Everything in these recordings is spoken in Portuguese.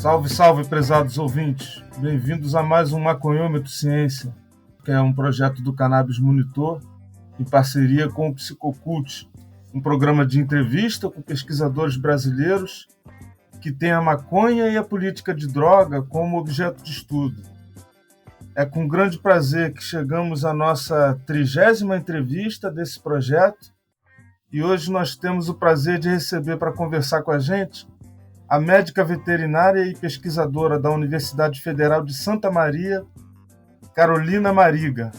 Salve, salve, prezados ouvintes. Bem-vindos a mais um Maconhômetro Ciência, que é um projeto do Cannabis Monitor, em parceria com o Psicocult, um programa de entrevista com pesquisadores brasileiros que tem a maconha e a política de droga como objeto de estudo. É com grande prazer que chegamos à nossa 30ª entrevista desse projeto e hoje nós temos o prazer de receber para conversar com a gente a médica veterinária e pesquisadora da Universidade Federal de Santa Maria, Carolina Mariga.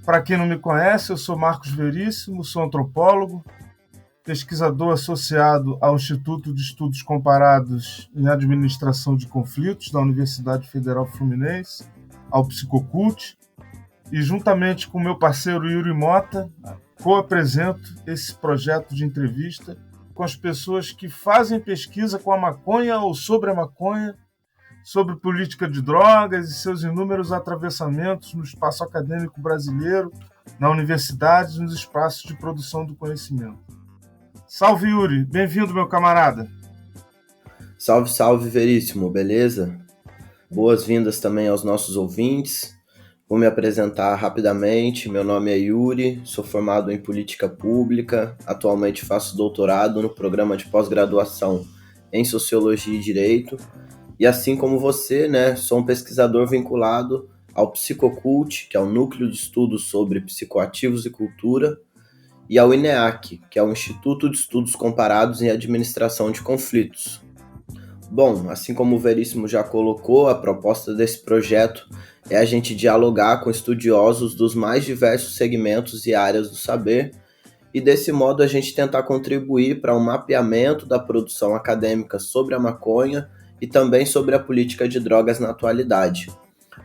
Para quem não me conhece, eu sou Marcos Veríssimo, sou antropólogo, pesquisador associado ao Instituto de Estudos Comparados em Administração de Conflitos da Universidade Federal Fluminense, ao Psicocult, e juntamente com meu parceiro Yuri Mota, co-apresento esse projeto de entrevista com as pessoas que fazem pesquisa com a maconha ou sobre a maconha, sobre política de drogas e seus inúmeros atravessamentos no espaço acadêmico brasileiro, na universidade e nos espaços de produção do conhecimento. Salve, Yuri! Bem-vindo, meu camarada! Salve, salve, Veríssimo, beleza? Boas-vindas também aos nossos ouvintes. Vou me apresentar rapidamente. Meu nome é Yuri, sou formado em Política Pública, atualmente faço doutorado no programa de pós-graduação em Sociologia e Direito, e assim como você, sou um pesquisador vinculado ao Psicocult, que é o Núcleo de Estudos sobre Psicoativos e Cultura, e ao INEAC, que é o Instituto de Estudos Comparados em Administração de Conflitos. Bom, assim como o Veríssimo já colocou, a proposta desse projeto é a gente dialogar com estudiosos dos mais diversos segmentos e áreas do saber e, desse modo, a gente tentar contribuir para um mapeamento da produção acadêmica sobre a maconha e também sobre a política de drogas na atualidade.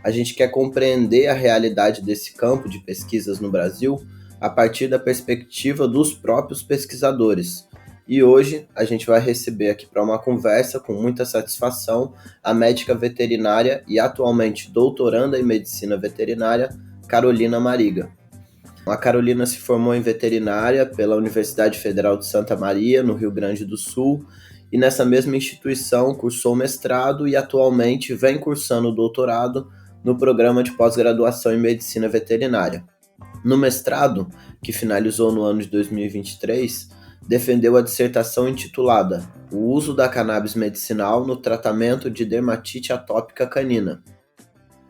A gente quer compreender a realidade desse campo de pesquisas no Brasil a partir da perspectiva dos próprios pesquisadores. E hoje a gente vai receber aqui para uma conversa com muita satisfação a médica veterinária e atualmente doutoranda em medicina veterinária, Carolina Mariga. A Carolina se formou em veterinária pela Universidade Federal de Santa Maria, no Rio Grande do Sul, e nessa mesma instituição cursou mestrado e atualmente vem cursando doutorado no programa de pós-graduação em medicina veterinária. No mestrado, que finalizou no ano de 2023, defendeu a dissertação intitulada O uso da cannabis medicinal no tratamento de dermatite atópica canina.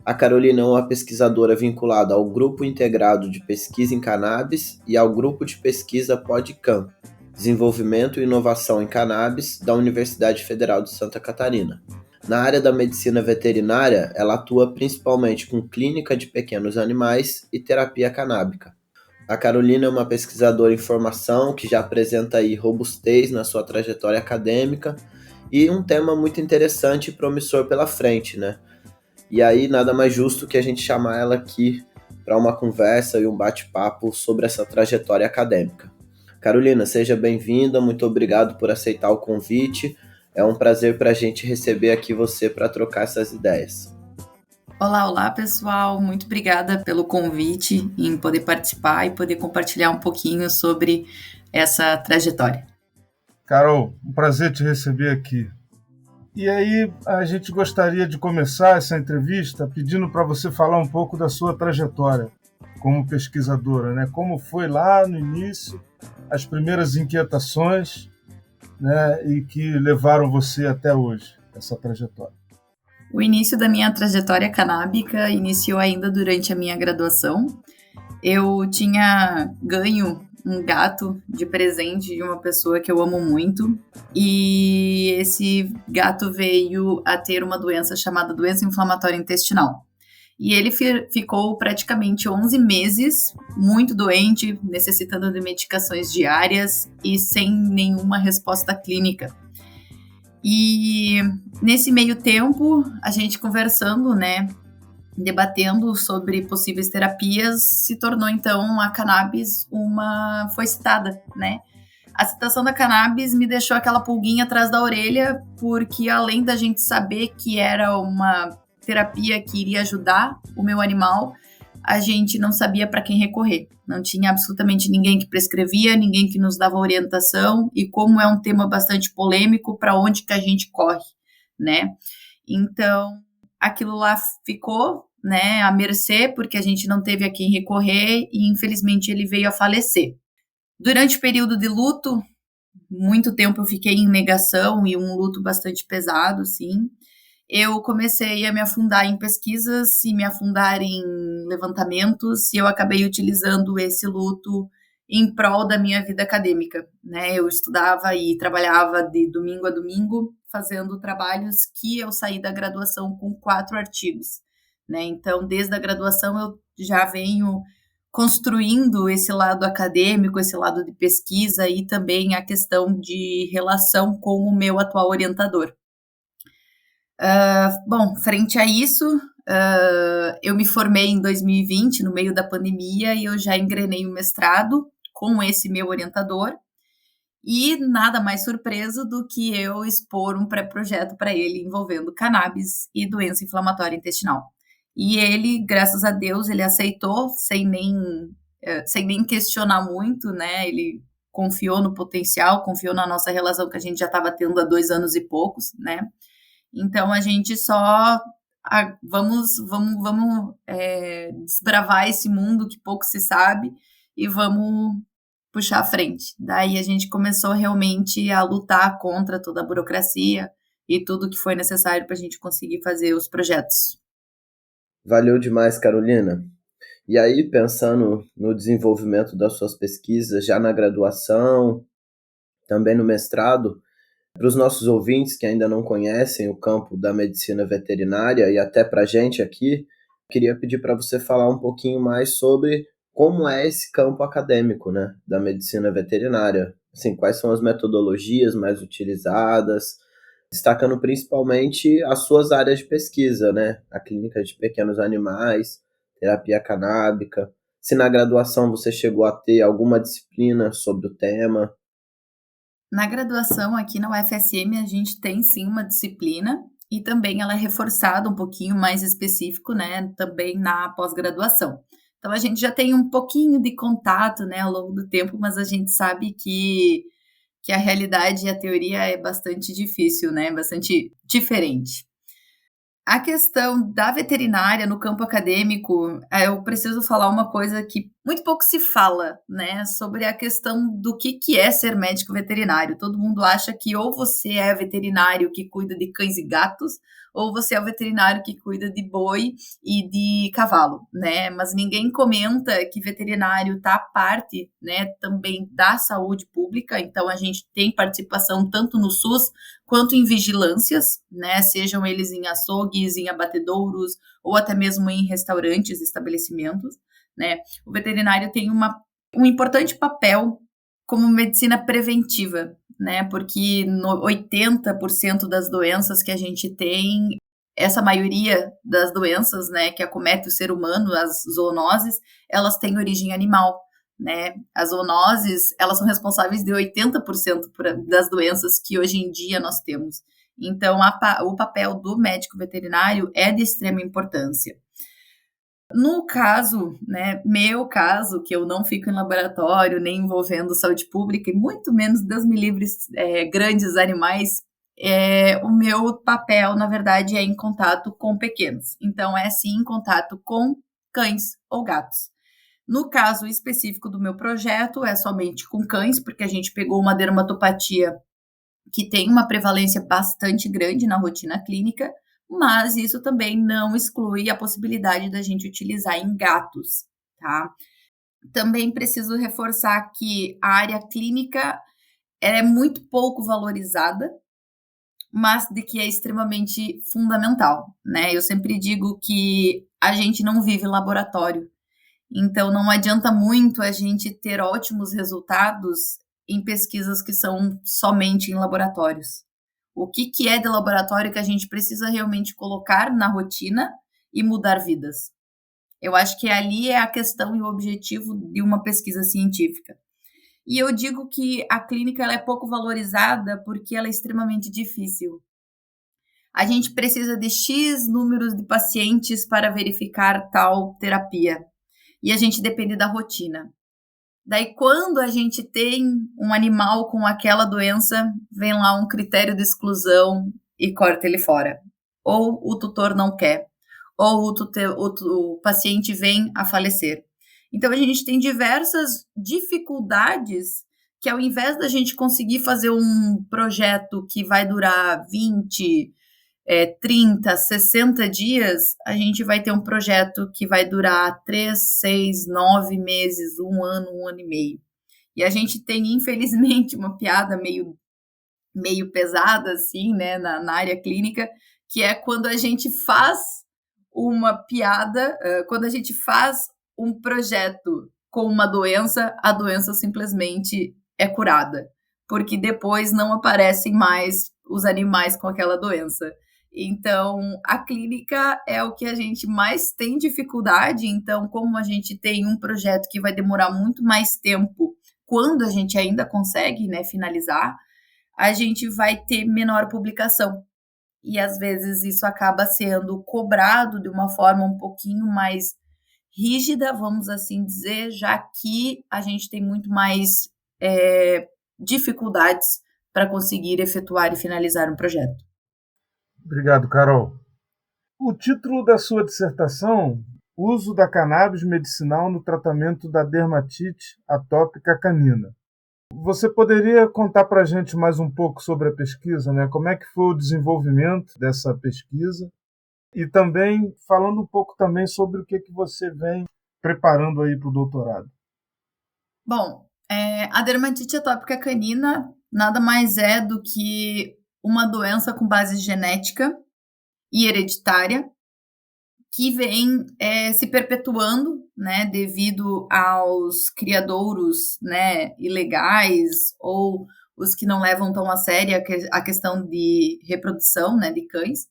A Carolina é uma pesquisadora vinculada ao Grupo Integrado de Pesquisa em Cannabis e ao Grupo de Pesquisa PodCan, Desenvolvimento e Inovação em Cannabis, da Universidade Federal de Santa Catarina. Na área da medicina veterinária, ela atua principalmente com clínica de pequenos animais e terapia canábica. A Carolina é uma pesquisadora em formação que já apresenta aí robustez na sua trajetória acadêmica e um tema muito interessante e promissor pela frente, E aí nada mais justo que a gente chamar ela aqui para uma conversa e um bate-papo sobre essa trajetória acadêmica. Carolina, seja bem-vinda, muito obrigado por aceitar o convite. É um prazer para a gente receber aqui você para trocar essas ideias. Olá, pessoal. Muito obrigada pelo convite em poder participar e poder compartilhar um pouquinho sobre essa trajetória. Carol, um prazer te receber aqui. E aí, a gente gostaria de começar essa entrevista pedindo para você falar um pouco da sua trajetória como pesquisadora, Como foi lá no início, as primeiras inquietações, e que levaram você até hoje, essa trajetória. O início da minha trajetória canábica iniciou ainda durante a minha graduação. Eu tinha ganho um gato de presente de uma pessoa que eu amo muito, e esse gato veio a ter uma doença chamada doença inflamatória intestinal. E ele ficou praticamente 11 meses muito doente, necessitando de medicações diárias e sem nenhuma resposta clínica. E nesse meio tempo, a gente conversando, debatendo sobre possíveis terapias, se tornou então a cannabis foi citada, A citação da cannabis me deixou aquela pulguinha atrás da orelha, porque além da gente saber que era uma terapia que iria ajudar o meu animal, a gente não sabia para quem recorrer. Não tinha absolutamente ninguém que prescrevia, ninguém que nos dava orientação, e como é um tema bastante polêmico, para onde que a gente corre, né? Então, aquilo lá ficou, né, à mercê, porque a gente não teve a quem recorrer e, infelizmente, ele veio a falecer. Durante o período de luto, muito tempo eu fiquei em negação e um luto bastante pesado, sim. Eu comecei a me afundar em pesquisas e me afundar em levantamentos, e eu acabei utilizando esse luto em prol da minha vida acadêmica, né? Eu estudava e trabalhava de domingo a domingo, fazendo trabalhos que eu saí da graduação com 4 artigos, né? Então, desde a graduação eu já venho construindo esse lado acadêmico, esse lado de pesquisa e também a questão de relação com o meu atual orientador. Bom, frente a isso, eu me formei em 2020, no meio da pandemia, e eu já engrenei o mestrado com esse meu orientador, e nada mais surpreso do que eu expor um pré-projeto para ele envolvendo cannabis e doença inflamatória intestinal. E ele, graças a Deus, ele aceitou sem nem questionar muito, né? Ele confiou no potencial, confiou na nossa relação que a gente já estava tendo há 2 anos e poucos, né? Então a gente só vamos desbravar esse mundo que pouco se sabe e vamos puxar à frente. Daí a gente começou realmente a lutar contra toda a burocracia e tudo que foi necessário para a gente conseguir fazer os projetos. Valeu demais, Carolina. E aí, pensando no desenvolvimento das suas pesquisas, já na graduação, também no mestrado, para os nossos ouvintes que ainda não conhecem o campo da medicina veterinária e até para a gente aqui, queria pedir para você falar um pouquinho mais sobre como é esse campo acadêmico, né, da medicina veterinária. Assim, quais são as metodologias mais utilizadas, destacando principalmente as suas áreas de pesquisa, né, a clínica de pequenos animais, terapia canábica. Se na graduação você chegou a ter alguma disciplina sobre o tema. Na graduação aqui na UFSM a gente tem sim uma disciplina e também ela é reforçada um pouquinho mais específico, né, também na pós-graduação. Então a gente já tem um pouquinho de contato, né, ao longo do tempo, mas a gente sabe que a realidade e a teoria é bastante difícil, né, bastante diferente. A questão da veterinária no campo acadêmico, eu preciso falar uma coisa que muito pouco se fala, né, sobre a questão do que é ser médico veterinário. Todo mundo acha que ou você é veterinário que cuida de cães e gatos, ou você é o veterinário que cuida de boi e de cavalo, né? Mas ninguém comenta que veterinário está parte, né, também da saúde pública. Então a gente tem participação tanto no SUS quanto em vigilâncias, né? Sejam eles em açougues, em abatedouros ou até mesmo em restaurantes, estabelecimentos, né? O veterinário tem um importante papel como medicina preventiva, né? Porque 80% das doenças que a gente tem, essa maioria das doenças, né, que acomete o ser humano, as zoonoses, elas têm origem animal, né? As zoonoses, elas são responsáveis de 80% das doenças que hoje em dia nós temos. Então, o papel do médico veterinário é de extrema importância. No caso, né, meu caso, que eu não fico em laboratório, nem envolvendo saúde pública, e muito menos, Deus me livre, grandes animais, o meu papel, na verdade, é em contato com pequenos. Então, é sim em contato com cães ou gatos. No caso específico do meu projeto, é somente com cães, porque a gente pegou uma dermatopatia que tem uma prevalência bastante grande na rotina clínica, mas isso também não exclui a possibilidade da gente utilizar em gatos, tá? Também preciso reforçar que a área clínica é muito pouco valorizada, mas de que é extremamente fundamental, né? Eu sempre digo que a gente não vive laboratório, então não adianta muito a gente ter ótimos resultados em pesquisas que são somente em laboratórios. O que é de laboratório que a gente precisa realmente colocar na rotina e mudar vidas? Eu acho que ali é a questão e o objetivo de uma pesquisa científica. E eu digo que a clínica ela é pouco valorizada porque ela é extremamente difícil. A gente precisa de X números de pacientes para verificar tal terapia. E a gente depende da rotina. Daí, quando a gente tem um animal com aquela doença, vem lá um critério de exclusão e corta ele fora. Ou o tutor não quer, ou o paciente vem a falecer. Então, a gente tem diversas dificuldades que, ao invés da gente conseguir fazer um projeto que vai durar 20, 30, 60 dias, a gente vai ter um projeto que vai durar 3, 6, 9 meses, 1 ano e meio. E a gente tem, infelizmente, uma piada meio pesada, assim, né, na área clínica, que é quando a gente faz uma piada, quando a gente faz um projeto com uma doença, a doença simplesmente é curada, porque depois não aparecem mais os animais com aquela doença. Então, a clínica é o que a gente mais tem dificuldade. Então, como a gente tem um projeto que vai demorar muito mais tempo, quando a gente ainda consegue, né, finalizar, a gente vai ter menor publicação. E às vezes isso acaba sendo cobrado de uma forma um pouquinho mais rígida, vamos assim dizer, já que a gente tem muito mais dificuldades para conseguir efetuar e finalizar um projeto. Obrigado, Carol. O título da sua dissertação, Uso da cannabis medicinal no tratamento da dermatite atópica canina. Você poderia contar para a gente mais um pouco sobre a pesquisa, né? Como é que foi o desenvolvimento dessa pesquisa? E também falando um pouco também sobre o que você vem preparando aí para o doutorado. Bom, a dermatite atópica canina nada mais é do que uma doença com base genética e hereditária que vem se perpetuando, né, devido aos criadouros, né, ilegais ou os que não levam tão a sério a questão de reprodução, né, de cães.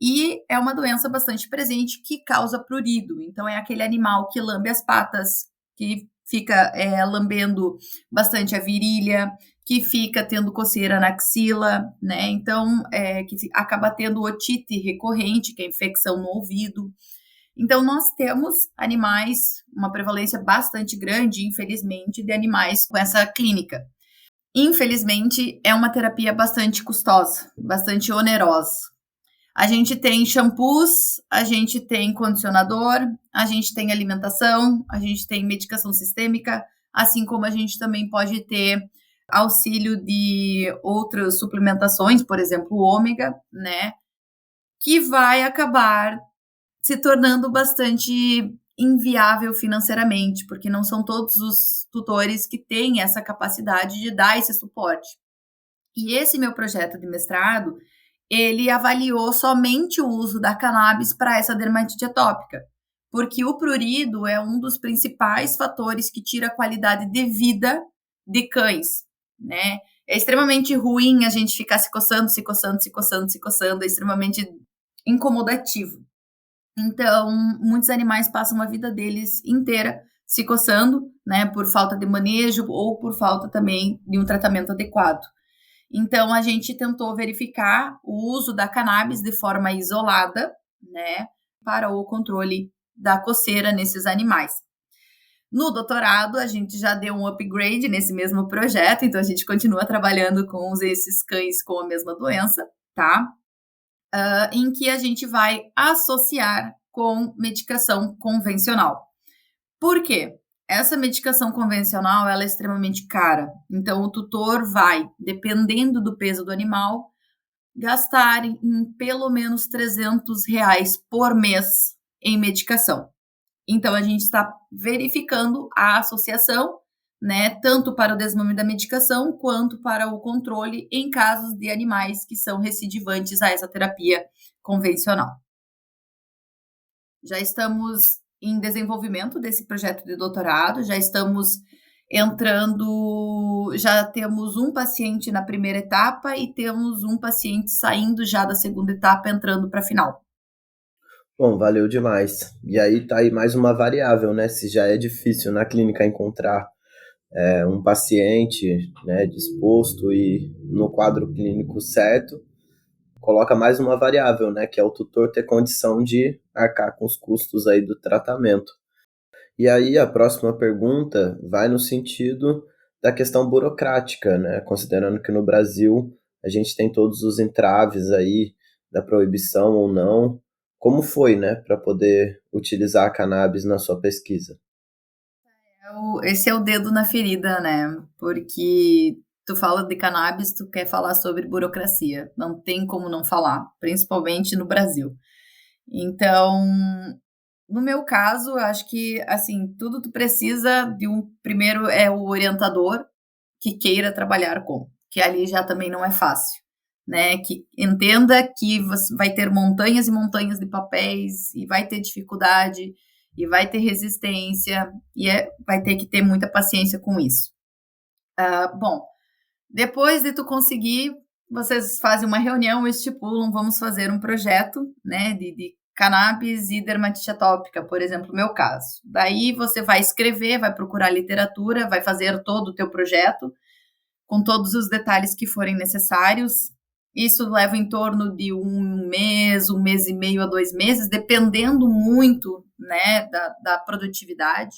E é uma doença bastante presente que causa prurido. Então, é aquele animal que lambe as patas, que fica lambendo bastante a virilha, que fica tendo coceira na axila, né? Então, que acaba tendo otite recorrente, que é infecção no ouvido. Então, nós temos animais, uma prevalência bastante grande, infelizmente, de animais com essa clínica. Infelizmente, é uma terapia bastante custosa, bastante onerosa. A gente tem shampoos, a gente tem condicionador, a gente tem alimentação, a gente tem medicação sistêmica, assim como a gente também pode ter auxílio de outras suplementações, por exemplo, o ômega, né, que vai acabar se tornando bastante inviável financeiramente, porque não são todos os tutores que têm essa capacidade de dar esse suporte. E esse meu projeto de mestrado, ele avaliou somente o uso da cannabis para essa dermatite atópica, porque o prurido é um dos principais fatores que tira a qualidade de vida de cães, né? É extremamente ruim a gente ficar se coçando, é extremamente incomodativo. Então, muitos animais passam a vida deles inteira se coçando, né, por falta de manejo ou por falta também de um tratamento adequado. Então, a gente tentou verificar o uso da cannabis de forma isolada, né, para o controle da coceira nesses animais. No doutorado, a gente já deu um upgrade nesse mesmo projeto, então a gente continua trabalhando com esses cães com a mesma doença, tá? Em que a gente vai associar com medicação convencional. Por quê? Essa medicação convencional ela é extremamente cara. Então, o tutor vai, dependendo do peso do animal, gastar em pelo menos R$300 por mês em medicação. Então, a gente está verificando a associação, né, tanto para o desmame da medicação quanto para o controle em casos de animais que são recidivantes a essa terapia convencional. Já estamos em desenvolvimento desse projeto de doutorado, já estamos já temos um paciente na primeira etapa e temos um paciente saindo já da segunda etapa, entrando para a final. Bom, valeu demais. E aí tá aí mais uma variável, né? Se já é difícil na clínica encontrar um paciente, né, disposto e no quadro clínico certo, coloca mais uma variável, né, que é o tutor ter condição de arcar com os custos aí do tratamento. E aí a próxima pergunta vai no sentido da questão burocrática, né, considerando que no Brasil a gente tem todos os entraves aí da proibição ou não. Como foi, né, para poder utilizar a cannabis na sua pesquisa? Esse é o dedo na ferida, né? Porque tu fala de cannabis, tu quer falar sobre burocracia. Não tem como não falar, principalmente no Brasil. Então, no meu caso, eu acho que, assim, tudo tu precisa de primeiro é o orientador que queira trabalhar com, que ali já também não é fácil, né? Que entenda que você vai ter montanhas e montanhas de papéis e vai ter dificuldade e vai ter resistência e vai ter que ter muita paciência com isso. Bom, depois de tu conseguir, vocês fazem uma reunião, estipulam, vamos fazer um projeto, né, de cannabis e dermatite atópica, por exemplo, no meu caso. Daí você vai escrever, vai procurar literatura, vai fazer todo o teu projeto, com todos os detalhes que forem necessários. Isso leva em torno de um mês e meio a 2 meses, dependendo muito, né, da produtividade.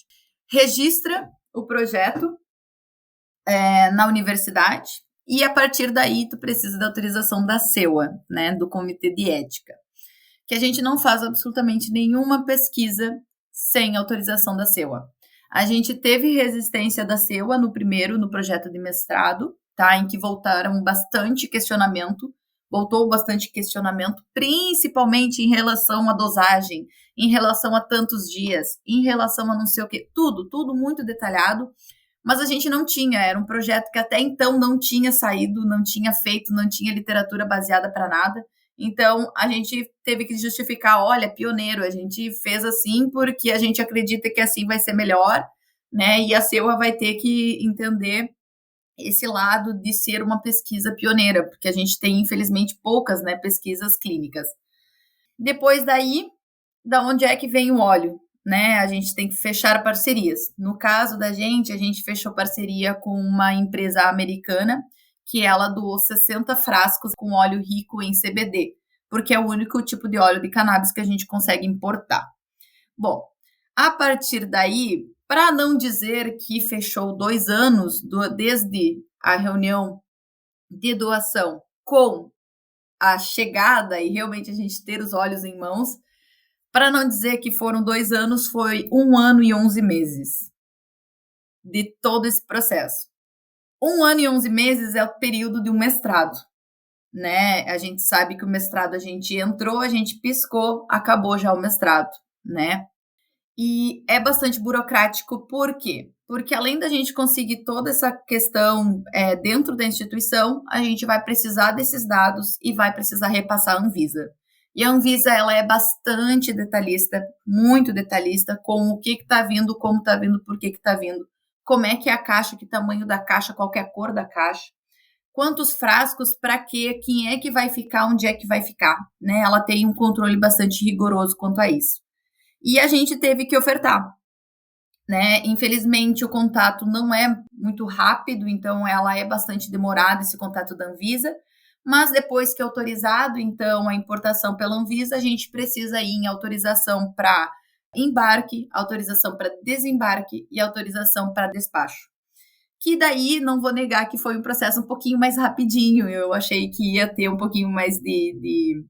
Registra o projeto na universidade e, a partir daí, tu precisa da autorização da CEUA, né, do Comitê de Ética, que a gente não faz absolutamente nenhuma pesquisa sem autorização da CEUA. A gente teve resistência da CEUA no projeto de mestrado, tá, em que voltou bastante questionamento, principalmente em relação à dosagem, em relação a tantos dias, em relação a não sei o quê, tudo muito detalhado, mas a gente não tinha, era um projeto que até então não tinha saído, não tinha feito, não tinha literatura baseada para nada. Então, a gente teve que justificar, olha, pioneiro, a gente fez assim porque a gente acredita que assim vai ser melhor, né? E a CEUA vai ter que entender esse lado de ser uma pesquisa pioneira, porque a gente tem, infelizmente, poucas, né, pesquisas clínicas. Depois daí, da onde é que vem o óleo? Né? A gente tem que fechar parcerias. No caso da gente, a gente fechou parceria com uma empresa americana que ela doou 60 frascos com óleo rico em CBD, porque é o único tipo de óleo de cannabis que a gente consegue importar. Bom, a partir daí, para não dizer que fechou 2 anos desde a reunião de doação com a chegada e realmente a gente ter os óleos em mãos, para não dizer que foram 2 anos, foi 1 ano e 11 meses de todo esse processo. 1 ano e 11 meses é o período de um mestrado, né? A gente sabe que o mestrado a gente entrou, a gente piscou, acabou já o mestrado, né? E é bastante burocrático, por quê? Porque além da gente conseguir toda essa questão dentro da instituição, a gente vai precisar desses dados e vai precisar repassar a Anvisa. E a Anvisa, ela é bastante detalhista, muito detalhista, com o que está vindo, como está vindo, por que está vindo, como é que é a caixa, que tamanho da caixa, qual que é a cor da caixa, quantos frascos, para quê, quem é que vai ficar, onde é que vai ficar, né? Ela tem um controle bastante rigoroso quanto a isso. E a gente teve que ofertar, né? Infelizmente, o contato não é muito rápido, então ela é bastante demorada, esse contato da Anvisa, mas depois que é autorizado, então, a importação pela Anvisa, a gente precisa ir em autorização para embarque, autorização para desembarque e autorização para despacho. Que daí, não vou negar que foi um processo um pouquinho mais rapidinho, eu achei que ia ter um pouquinho mais de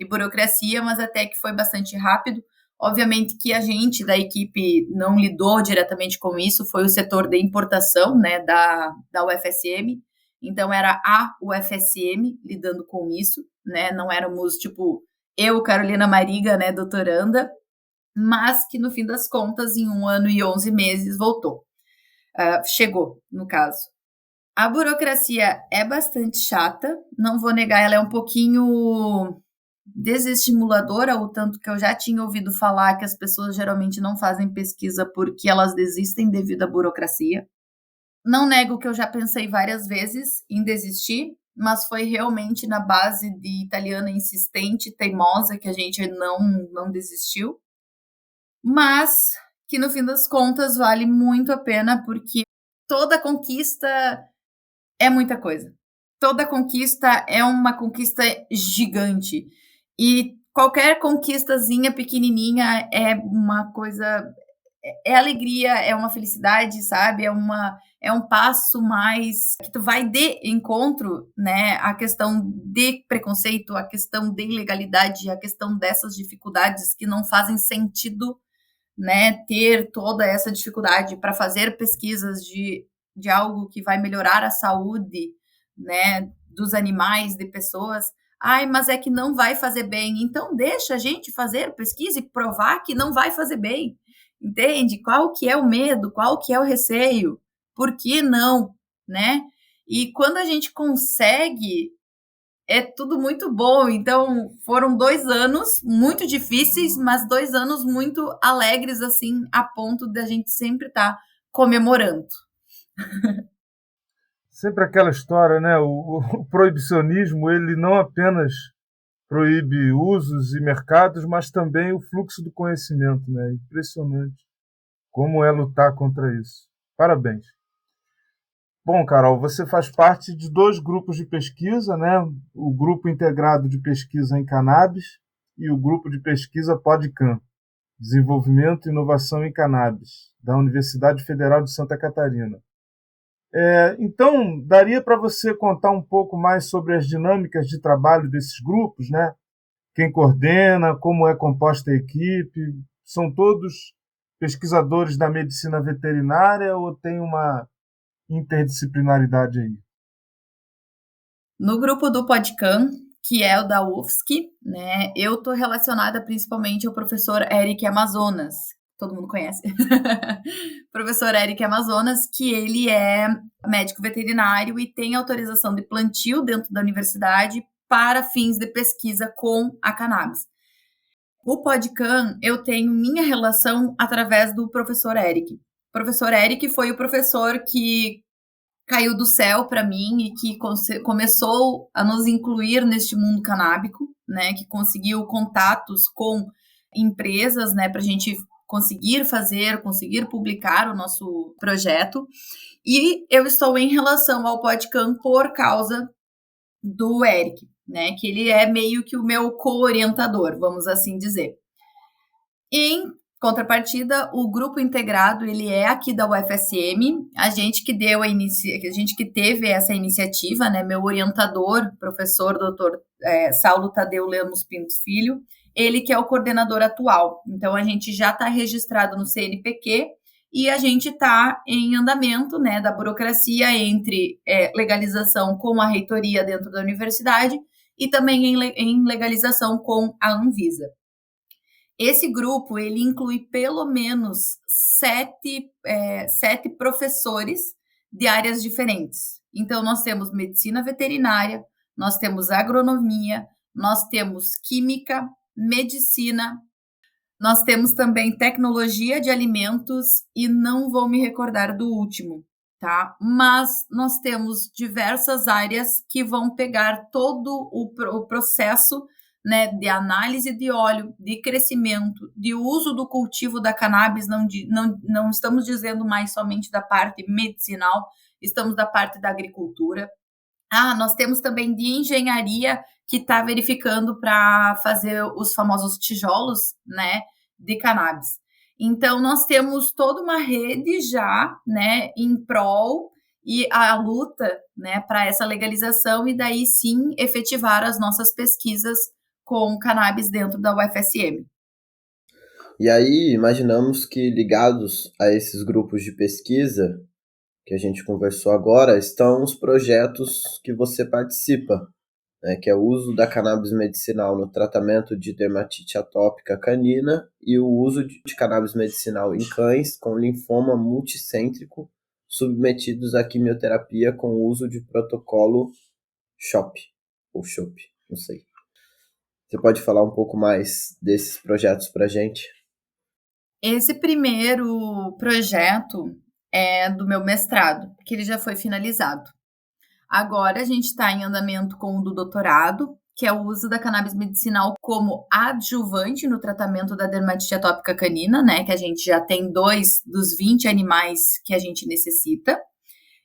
burocracia, mas até que foi bastante rápido. Obviamente que a gente da equipe não lidou diretamente com isso, foi o setor de importação, né, da UFSM, então era a UFSM lidando com isso, né, não éramos tipo eu, Carolina Mariga, né, doutoranda, mas que no fim das contas, em 1 ano e 11 meses, voltou. Chegou, no caso. A burocracia é bastante chata, não vou negar, ela é um pouquinho desestimuladora, o tanto que eu já tinha ouvido falar que as pessoas geralmente não fazem pesquisa porque elas desistem devido à burocracia. Não nego que eu já pensei várias vezes em desistir, mas foi realmente na base de italiana insistente, teimosa, que a gente não desistiu. Mas que no fim das contas vale muito a pena, porque toda conquista é muita coisa. Toda conquista é uma conquista gigante. E qualquer conquistazinha pequenininha é uma coisa, é alegria, é uma felicidade, sabe? É um passo mais que tu vai de encontro, né? A questão de preconceito, a questão de ilegalidade, a questão dessas dificuldades que não fazem sentido, né? Ter toda essa dificuldade para fazer pesquisas de algo que vai melhorar a saúde, né? Dos animais, de pessoas. Ai, mas é que não vai fazer bem. Então deixa a gente fazer pesquisa e provar que não vai fazer bem. Entende? Qual que é o medo? Qual que é o receio? Por que não, né? E quando a gente consegue, é tudo muito bom. Então, foram 2 anos muito difíceis, mas 2 anos muito alegres, assim, a ponto de a gente sempre estar comemorando. Sempre aquela história, né? O proibicionismo, ele não apenas proíbe usos e mercados, mas também o fluxo do conhecimento, né? Impressionante como é lutar contra isso. Parabéns. Bom, Carol, você faz parte de 2 grupos de pesquisa, né? O Grupo Integrado de Pesquisa em Cannabis e o Grupo de Pesquisa PodCan, Desenvolvimento e Inovação em Cannabis, da Universidade Federal de Santa Catarina. Então, daria para você contar um pouco mais sobre as dinâmicas de trabalho desses grupos, né? Quem coordena, como é composta a equipe? São todos pesquisadores da medicina veterinária ou tem uma interdisciplinaridade aí? No grupo do PodCan, que é o da UFSC, né? Eu estou relacionada principalmente ao professor Eric Amazonas, todo mundo conhece. Professor Eric Amazonas, que ele é médico veterinário e tem autorização de plantio dentro da universidade para fins de pesquisa com a cannabis. O PodCan, eu tenho minha relação através do professor Eric. O professor Eric foi o professor que caiu do céu para mim e que começou a nos incluir neste mundo canábico, né, que conseguiu contatos com empresas, né, para a gente conseguir publicar o nosso projeto. E eu estou em relação ao PodCan por causa do Eric, né, que ele é meio que o meu co-orientador, vamos assim dizer. Em contrapartida, o grupo integrado, ele é aqui da UFSM, a gente que teve essa iniciativa, né, meu orientador, professor doutor Saulo Tadeu Lemos Pinto Filho, ele que é o coordenador atual. Então, a gente já está registrado no CNPq e a gente está em andamento, né, da burocracia entre legalização com a reitoria dentro da universidade e também em legalização com a Anvisa. Esse grupo, ele inclui pelo menos 7 professores de áreas diferentes. Então, nós temos medicina veterinária, nós temos agronomia, nós temos química, medicina, nós temos também tecnologia de alimentos e não vou me recordar do último, tá? Mas nós temos diversas áreas que vão pegar todo o processo, né, de análise de óleo, de crescimento, de uso do cultivo da cannabis, não estamos dizendo mais somente da parte medicinal, estamos da parte da agricultura. Nós temos também de engenharia que está verificando para fazer os famosos tijolos, né, de cannabis. Então, nós temos toda uma rede já, né, em prol e a luta, né, para essa legalização e daí sim efetivar as nossas pesquisas com cannabis dentro da UFSM. E aí, imaginamos que ligados a esses grupos de pesquisa que a gente conversou agora, estão os projetos que você participa, né, que é o uso da cannabis medicinal no tratamento de dermatite atópica canina e o uso de cannabis medicinal em cães com linfoma multicêntrico submetidos à quimioterapia com o uso de protocolo CHOP, ou CHOP, não sei. Você pode falar um pouco mais desses projetos para a gente? Esse primeiro projeto é do meu mestrado, que ele já foi finalizado. Agora a gente está em andamento com o do doutorado, que é o uso da cannabis medicinal como adjuvante no tratamento da dermatite atópica canina, né? Que a gente já tem 2 dos 20 animais que a gente necessita.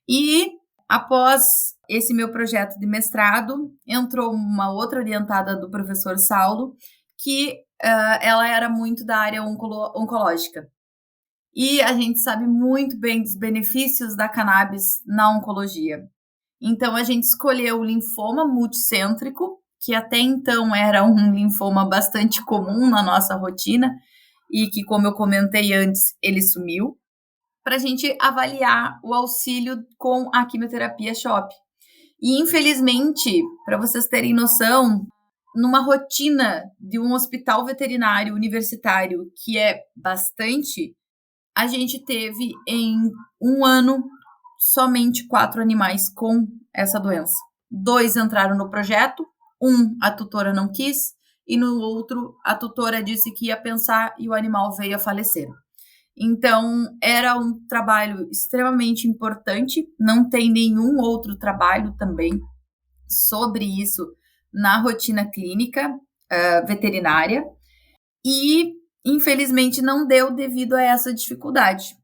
E após esse meu projeto de mestrado, entrou uma outra orientada do professor Saulo, que ela era muito da área oncológica. E a gente sabe muito bem dos benefícios da cannabis na oncologia. Então, a gente escolheu o linfoma multicêntrico, que até então era um linfoma bastante comum na nossa rotina e que, como eu comentei antes, ele sumiu, para a gente avaliar o auxílio com a quimioterapia CHOP. E, infelizmente, para vocês terem noção, numa rotina de um hospital veterinário universitário, que é bastante, a gente teve em um ano somente 4 animais com essa doença. 2 entraram no projeto, a tutora não quis, e no outro, a tutora disse que ia pensar e o animal veio a falecer. Então, era um trabalho extremamente importante, não tem nenhum outro trabalho também sobre isso na rotina clínica veterinária, e infelizmente não deu devido a essa dificuldade.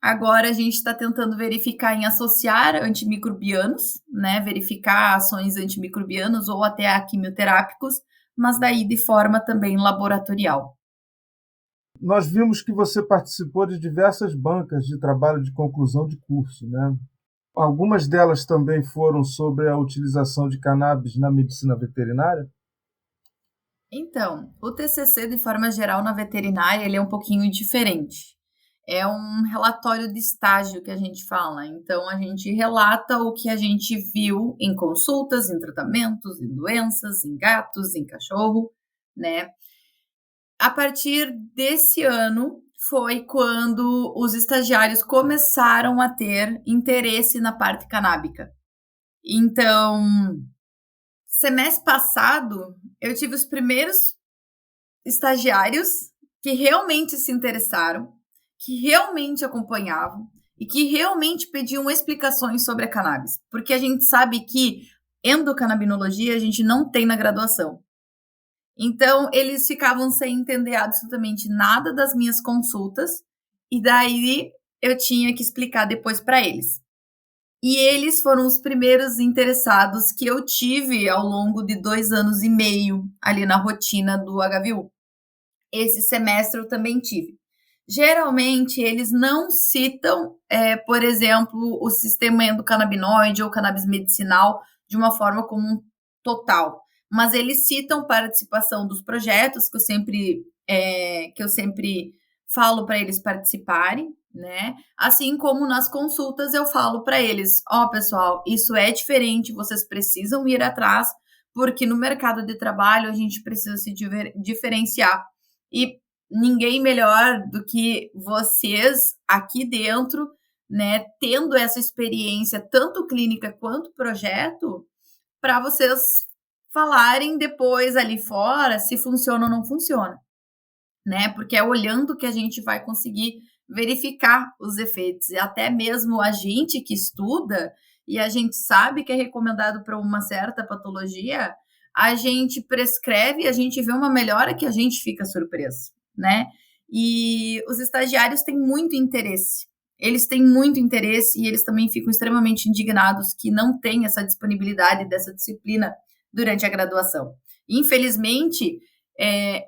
Agora a gente está tentando verificar em associar antimicrobianos, né? Verificar ações antimicrobianos ou até a quimioterápicos, mas daí de forma também laboratorial. Nós vimos que você participou de diversas bancas de trabalho de conclusão de curso, né? Algumas delas também foram sobre a utilização de cannabis na medicina veterinária? Então, o TCC, de forma geral, na veterinária, ele é um pouquinho diferente. É um relatório de estágio que a gente fala. Então, a gente relata o que a gente viu em consultas, em tratamentos, em doenças, em gatos, em cachorro, né? A partir desse ano foi quando os estagiários começaram a ter interesse na parte canábica. Então, semestre passado, eu tive os primeiros estagiários que realmente se interessaram, que realmente acompanhavam e que realmente pediam explicações sobre a cannabis. Porque a gente sabe que endocannabinologia a gente não tem na graduação. Então, eles ficavam sem entender absolutamente nada das minhas consultas, e daí eu tinha que explicar depois para eles. E eles foram os primeiros interessados que eu tive ao longo de 2 anos e meio ali na rotina do HVU. Esse semestre eu também tive. Geralmente, eles não citam, por exemplo, o sistema endocannabinoide ou cannabis medicinal de uma forma como total, mas eles citam participação dos projetos que eu sempre falo para eles participarem, né? Assim como nas consultas eu falo para eles, pessoal, isso é diferente, vocês precisam ir atrás, porque no mercado de trabalho a gente precisa se diferenciar. E ninguém melhor do que vocês aqui dentro, né, tendo essa experiência tanto clínica quanto projeto, para vocês falarem depois ali fora se funciona ou não funciona, né? Porque é olhando que a gente vai conseguir verificar os efeitos. E até mesmo a gente que estuda e a gente sabe que é recomendado para uma certa patologia, a gente prescreve e a gente vê uma melhora que a gente fica surpreso, né? E os estagiários têm muito interesse. Eles têm muito interesse e eles também ficam extremamente indignados que não tem essa disponibilidade dessa disciplina durante a graduação. Infelizmente,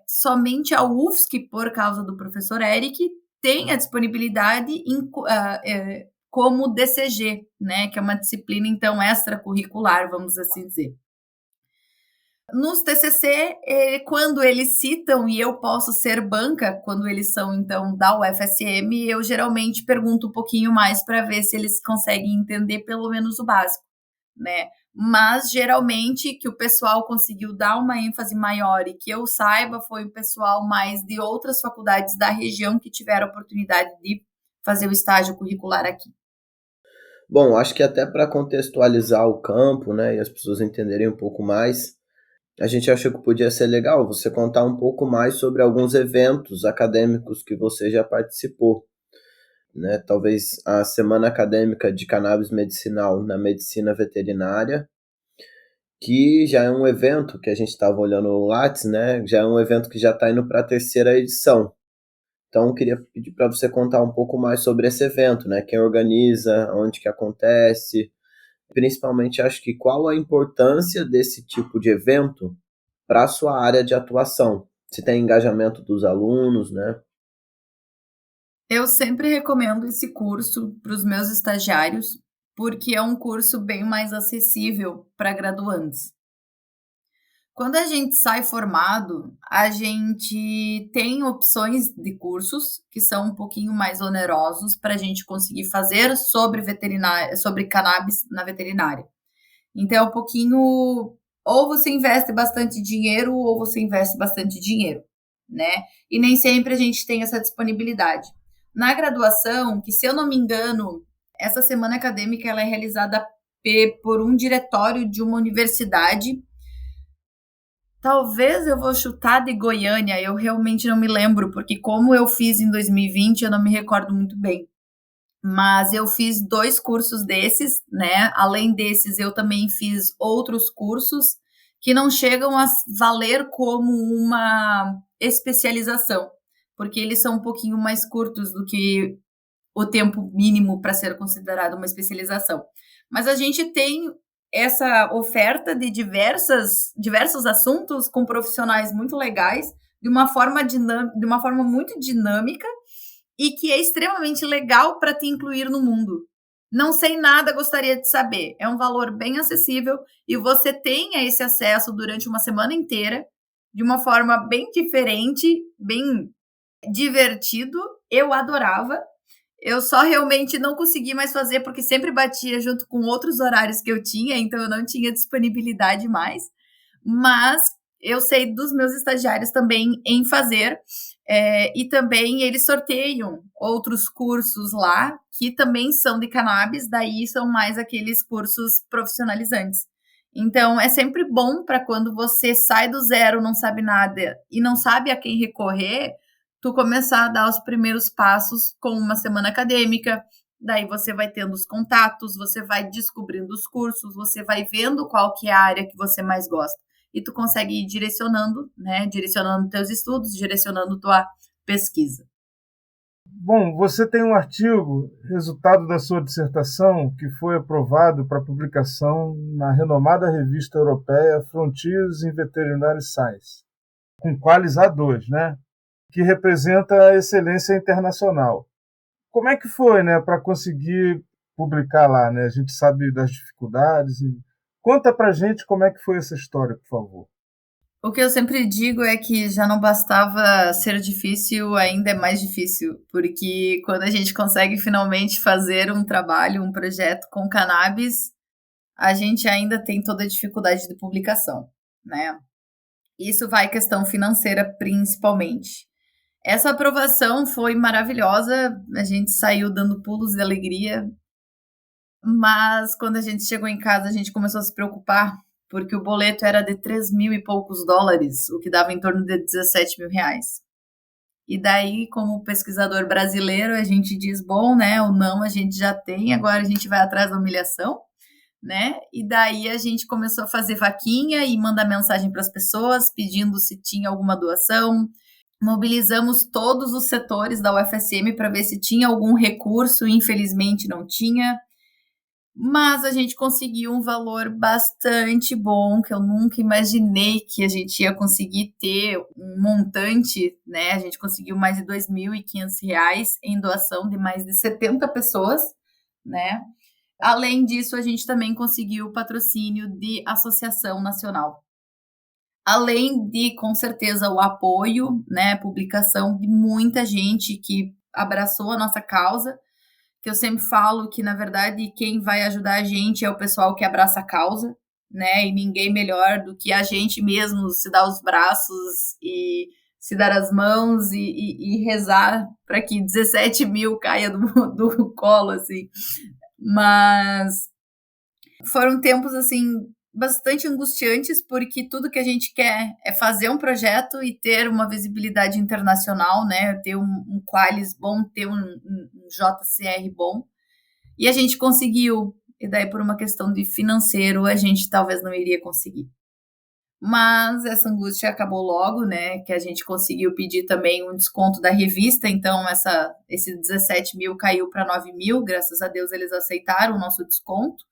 somente a UFSC, por causa do professor Eric, tem a disponibilidade como DCG, né, que é uma disciplina, então, extracurricular, vamos assim dizer. Nos TCC, quando eles citam, e eu posso ser banca, quando eles são, então, da UFSM, eu geralmente pergunto um pouquinho mais para ver se eles conseguem entender pelo menos o básico, né? Mas, geralmente, que o pessoal conseguiu dar uma ênfase maior e que eu saiba foi o pessoal mais de outras faculdades da região que tiveram a oportunidade de fazer o estágio curricular aqui. Bom, acho que até para contextualizar o campo, né, e as pessoas entenderem um pouco mais, a gente achou que podia ser legal você contar um pouco mais sobre alguns eventos acadêmicos que você já participou, né? Talvez a Semana Acadêmica de Cannabis Medicinal na Medicina Veterinária, que já é um evento que a gente estava olhando no Lattes, né? Já é um evento que já está indo para a 3ª edição. Então, eu queria pedir para você contar um pouco mais sobre esse evento, né? Quem organiza, onde que acontece, principalmente, acho que qual a importância desse tipo de evento para a sua área de atuação. Se tem engajamento dos alunos, né? Eu sempre recomendo esse curso para os meus estagiários, porque é um curso bem mais acessível para graduandos. Quando a gente sai formado, a gente tem opções de cursos que são um pouquinho mais onerosos para a gente conseguir fazer sobre veterinária, sobre cannabis na veterinária. Então, é um pouquinho. Ou você investe bastante dinheiro, ou você investe bastante dinheiro, né? E nem sempre a gente tem essa disponibilidade. Na graduação, que se eu não me engano, essa semana acadêmica ela é realizada por um diretório de uma universidade. Talvez eu vou chutar de Goiânia, eu realmente não me lembro, porque como eu fiz em 2020, eu não me recordo muito bem. Mas eu fiz 2 cursos desses, né? Além desses, eu também fiz outros cursos que não chegam a valer como uma especialização, porque eles são um pouquinho mais curtos do que o tempo mínimo para ser considerado uma especialização. Mas a gente tem essa oferta de diversos assuntos com profissionais muito legais, de uma forma muito dinâmica e que é extremamente legal para te incluir no mundo. Não sei nada, gostaria de saber. É um valor bem acessível e você tem esse acesso durante uma semana inteira, de uma forma bem diferente, bem divertido. Eu adorava. Eu só realmente não consegui mais fazer porque sempre batia junto com outros horários que eu tinha, então eu não tinha disponibilidade mais. Mas eu sei dos meus estagiários também em fazer, e também eles sorteiam outros cursos lá que também são de cannabis, daí são mais aqueles cursos profissionalizantes. Então, é sempre bom para quando você sai do zero, não sabe nada e não sabe a quem recorrer, tu começar a dar os primeiros passos com uma semana acadêmica, daí você vai tendo os contatos, você vai descobrindo os cursos, você vai vendo qual que é a área que você mais gosta. E tu consegue ir direcionando, né? Direcionando teus estudos, direcionando tua pesquisa. Bom, você tem um artigo, resultado da sua dissertação, que foi aprovado para publicação na renomada revista europeia Frontiers in Veterinary Science, com Qualis A2, né? Que representa a excelência internacional. Como é que foi, né, para conseguir publicar lá, né? A gente sabe das dificuldades. Conta pra gente como é que foi essa história, por favor. O que eu sempre digo é que já não bastava ser difícil, ainda é mais difícil, porque quando a gente consegue finalmente fazer um trabalho, um projeto com cannabis, a gente ainda tem toda a dificuldade de publicação, né? Isso vai questão financeira principalmente. Essa aprovação foi maravilhosa, a gente saiu dando pulos de alegria, mas quando a gente chegou em casa, a gente começou a se preocupar, porque o boleto era de 3.000 e poucos dólares, o que dava em torno de 17 mil reais. E daí, como pesquisador brasileiro, a gente diz, bom, né, o não a gente já tem, agora a gente vai atrás da humilhação, né? E daí a gente começou a fazer vaquinha e mandar mensagem para as pessoas, pedindo se tinha alguma doação. Mobilizamos todos os setores da UFSM para ver se tinha algum recurso, infelizmente não tinha. Mas a gente conseguiu um valor bastante bom, que eu nunca imaginei que a gente ia conseguir ter um montante, né? A gente conseguiu mais de R$ 2.500 em doação de mais de 70 pessoas, né? Além disso, a gente também conseguiu o patrocínio de associação nacional. Além de, com certeza, o apoio, né? Publicação de muita gente que abraçou a nossa causa, que eu sempre falo que, na verdade, quem vai ajudar a gente é o pessoal que abraça a causa, né? E ninguém melhor do que a gente mesmo se dar os braços e se dar as mãos e rezar para que 17 mil caia do colo, assim. Mas foram tempos, assim, bastante angustiantes, porque tudo que a gente quer é fazer um projeto e ter uma visibilidade internacional, né? Ter um Qualis bom, ter um JCR bom. E a gente conseguiu. E daí, por uma questão de financeiro, a gente talvez não iria conseguir. Mas essa angústia acabou logo, né? Que a gente conseguiu pedir também um desconto da revista. Então, esse 17 mil caiu para 9 mil. Graças a Deus, eles aceitaram o nosso desconto.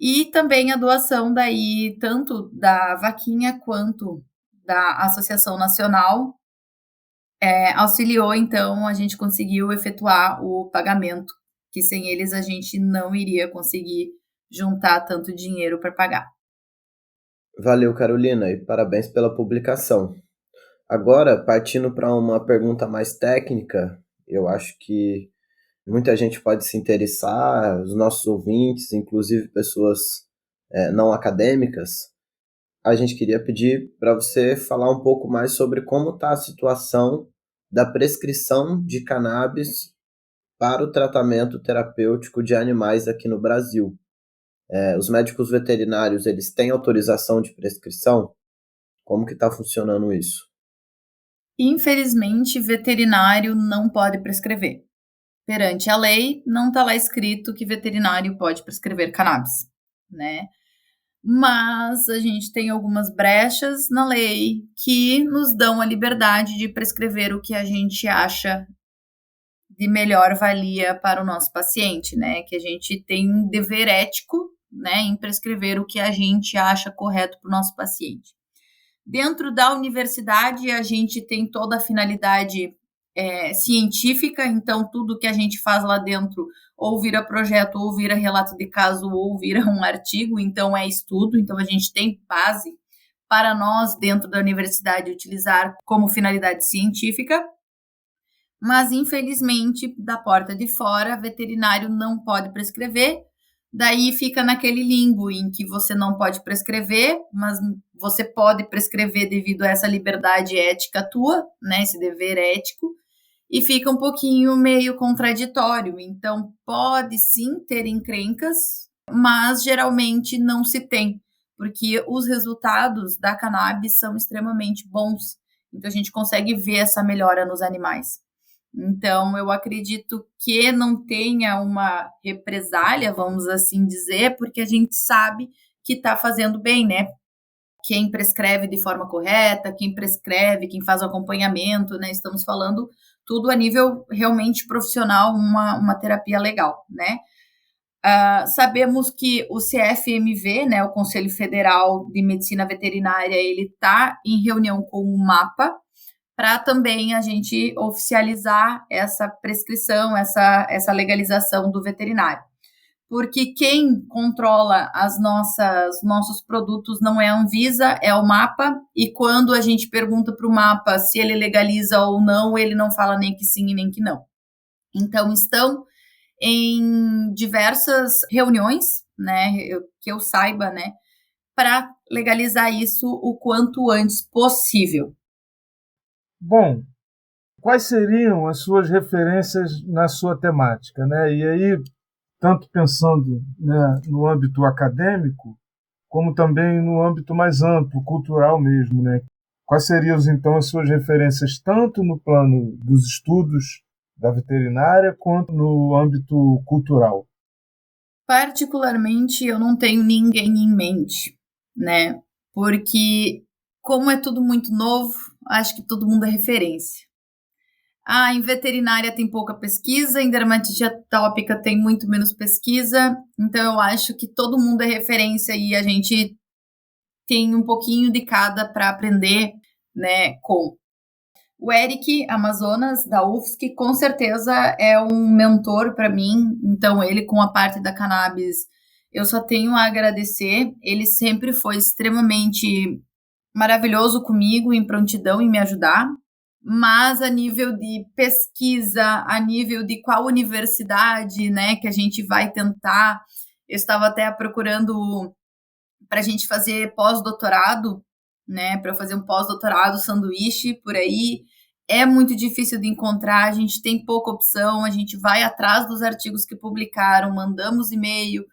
E também a doação daí, tanto da vaquinha quanto da Associação Nacional, Auxiliou, então, a gente conseguiu efetuar o pagamento, que sem eles a gente não iria conseguir juntar tanto dinheiro para pagar. Valeu, Carolina, e parabéns pela publicação. Agora, partindo para uma pergunta mais técnica, eu acho que muita gente pode se interessar, os nossos ouvintes, inclusive pessoas não acadêmicas. A gente queria pedir para você falar um pouco mais sobre como está a situação da prescrição de cannabis para o tratamento terapêutico de animais aqui no Brasil. Os médicos veterinários, eles têm autorização de prescrição? Como que está funcionando isso? Infelizmente, veterinário não pode prescrever. Perante a lei, não está lá escrito que veterinário pode prescrever cannabis, né? Mas a gente tem algumas brechas na lei que nos dão a liberdade de prescrever o que a gente acha de melhor valia para o nosso paciente, né? Que a gente tem um dever ético, né, em prescrever o que a gente acha correto para o nosso paciente. Dentro da universidade, a gente tem toda a finalidade científica, então tudo que a gente faz lá dentro ou vira projeto, ou vira relato de caso, ou vira um artigo, então é estudo, então a gente tem base para nós, dentro da universidade, utilizar como finalidade científica, mas infelizmente, da porta de fora, veterinário não pode prescrever, daí fica naquele limbo em que você não pode prescrever, mas você pode prescrever devido a essa liberdade ética tua, né, esse dever ético, e fica um pouquinho meio contraditório. Então, pode sim ter encrencas, mas geralmente não se tem, porque os resultados da cannabis são extremamente bons. Então, a gente consegue ver essa melhora nos animais. Então, eu acredito que não tenha uma represália, vamos assim dizer, porque a gente sabe que está fazendo bem, né? Quem prescreve de forma correta, quem prescreve, quem faz o acompanhamento, né? Estamos falando tudo a nível realmente profissional, uma terapia legal, né? Sabemos que o CFMV, né, o Conselho Federal de Medicina Veterinária, ele está em reunião com o MAPA, para também a gente oficializar essa prescrição, essa legalização do veterinário. Porque quem controla nossos produtos não é a Anvisa, é o MAPA, e quando a gente pergunta para o MAPA se ele legaliza ou não, ele não fala nem que sim e nem que não. Então, estão em diversas reuniões, né, que eu saiba, né, para legalizar isso o quanto antes possível. Bom, quais seriam as suas referências na sua temática, né? E aí, tanto pensando, né, no âmbito acadêmico, como também no âmbito mais amplo, cultural mesmo, né? Quais seriam, então, as suas referências, tanto no plano dos estudos da veterinária, quanto no âmbito cultural? Particularmente, eu não tenho ninguém em mente, né? Porque, como é tudo muito novo, acho que todo mundo é referência. Em veterinária tem pouca pesquisa, em dermatite atópica tem muito menos pesquisa, então eu acho que todo mundo é referência e a gente tem um pouquinho de cada para aprender, né, com. O Eric Amazonas, da UFSC, com certeza é um mentor para mim, então ele com a parte da cannabis, eu só tenho a agradecer, ele sempre foi extremamente maravilhoso comigo, em prontidão em me ajudar, mas a nível de pesquisa, a nível de qual universidade, né, que a gente vai tentar, eu estava até procurando para a gente fazer pós-doutorado, né, para fazer um pós-doutorado sanduíche por aí, é muito difícil de encontrar, a gente tem pouca opção, a gente vai atrás dos artigos que publicaram, mandamos e-mail,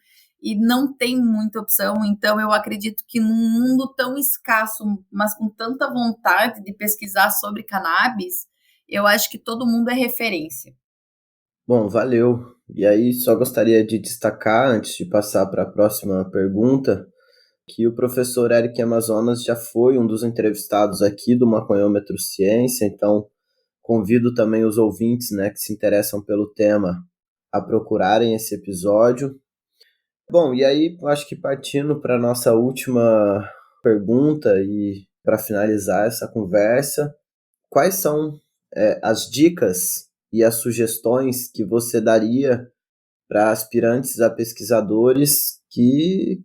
e não tem muita opção, então eu acredito que num mundo tão escasso, mas com tanta vontade de pesquisar sobre cannabis, eu acho que todo mundo é referência. Bom, valeu. E aí, só gostaria de destacar, antes de passar para a próxima pergunta, que o professor Eric Amazonas já foi um dos entrevistados aqui do Maconhômetro Ciência, então convido também os ouvintes, né, que se interessam pelo tema a procurarem esse episódio. Bom, e aí, acho que partindo para a nossa última pergunta e para finalizar essa conversa, quais são as dicas e as sugestões que você daria para aspirantes a pesquisadores que,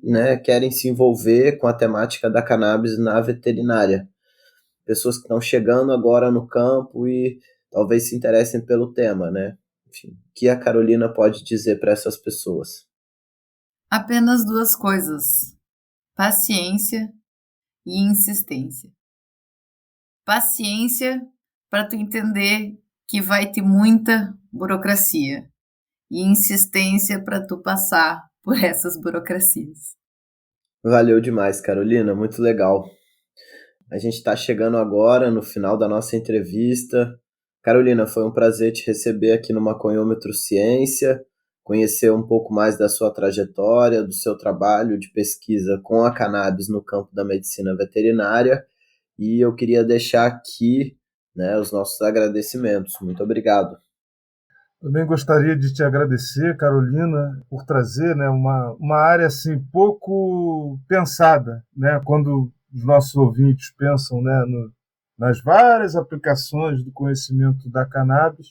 né, querem se envolver com a temática da cannabis na veterinária. Pessoas que estão chegando agora no campo e talvez se interessem pelo tema, né? Enfim, o que a Carolina pode dizer para essas pessoas? Apenas 2 coisas: paciência e insistência. Paciência para tu entender que vai ter muita burocracia e insistência para tu passar por essas burocracias. Valeu demais, Carolina, muito legal. A gente está chegando agora no final da nossa entrevista. Carolina, foi um prazer te receber aqui no Maconhômetro Ciência, conhecer um pouco mais da sua trajetória, do seu trabalho de pesquisa com a cannabis no campo da medicina veterinária. E eu queria deixar aqui, né, os nossos agradecimentos. Muito obrigado. Também gostaria de te agradecer, Carolina, por trazer, né, uma área assim, pouco pensada, né, quando os nossos ouvintes pensam, né, nas várias aplicações do conhecimento da cannabis.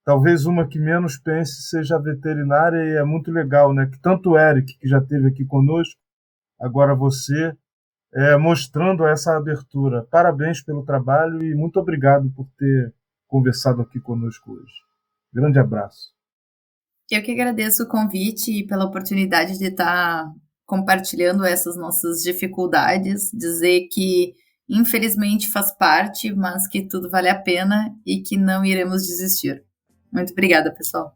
Talvez uma que menos pense seja a veterinária, e é muito legal, né, que tanto o Eric, que já esteve aqui conosco, agora você, mostrando essa abertura. Parabéns pelo trabalho e muito obrigado por ter conversado aqui conosco hoje. Grande abraço. Eu que agradeço o convite e pela oportunidade de estar compartilhando essas nossas dificuldades, dizer que infelizmente faz parte, mas que tudo vale a pena e que não iremos desistir. Muito obrigada, pessoal.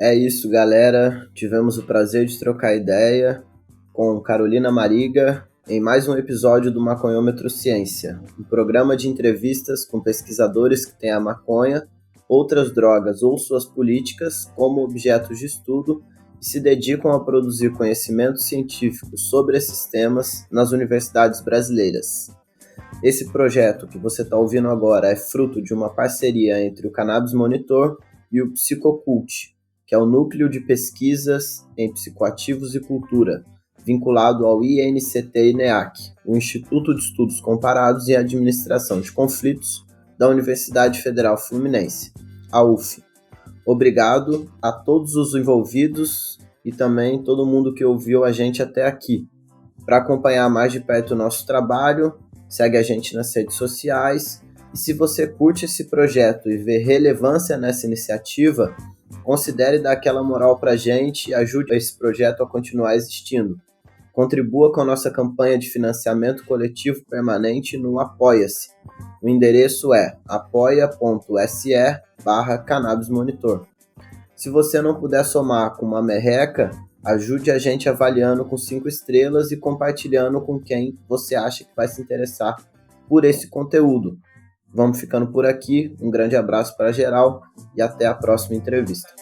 É isso, galera. Tivemos o prazer de trocar ideia com Carolina Mariga em mais um episódio do Maconhômetro Ciência, um programa de entrevistas com pesquisadores que têm a maconha, outras drogas ou suas políticas como objetos de estudo e se dedicam a produzir conhecimento científico sobre esses temas nas universidades brasileiras. Esse projeto que você está ouvindo agora é fruto de uma parceria entre o Cannabis Monitor e o Psicocult, que é o Núcleo de Pesquisas em Psicoativos e Cultura, vinculado ao INCT-INEAC, o Instituto de Estudos Comparados e Administração de Conflitos da Universidade Federal Fluminense, a UF. Obrigado a todos os envolvidos e também todo mundo que ouviu a gente até aqui. Para acompanhar mais de perto o nosso trabalho, segue a gente nas redes sociais. E se você curte esse projeto e vê relevância nessa iniciativa, considere dar aquela moral pra gente e ajude esse projeto a continuar existindo. Contribua com a nossa campanha de financiamento coletivo permanente no Apoia-se. O endereço é apoia.se/cannabismonitor. Se você não puder somar com uma merreca, ajude a gente avaliando com 5 estrelas e compartilhando com quem você acha que vai se interessar por esse conteúdo. Vamos ficando por aqui, um grande abraço para geral e até a próxima entrevista.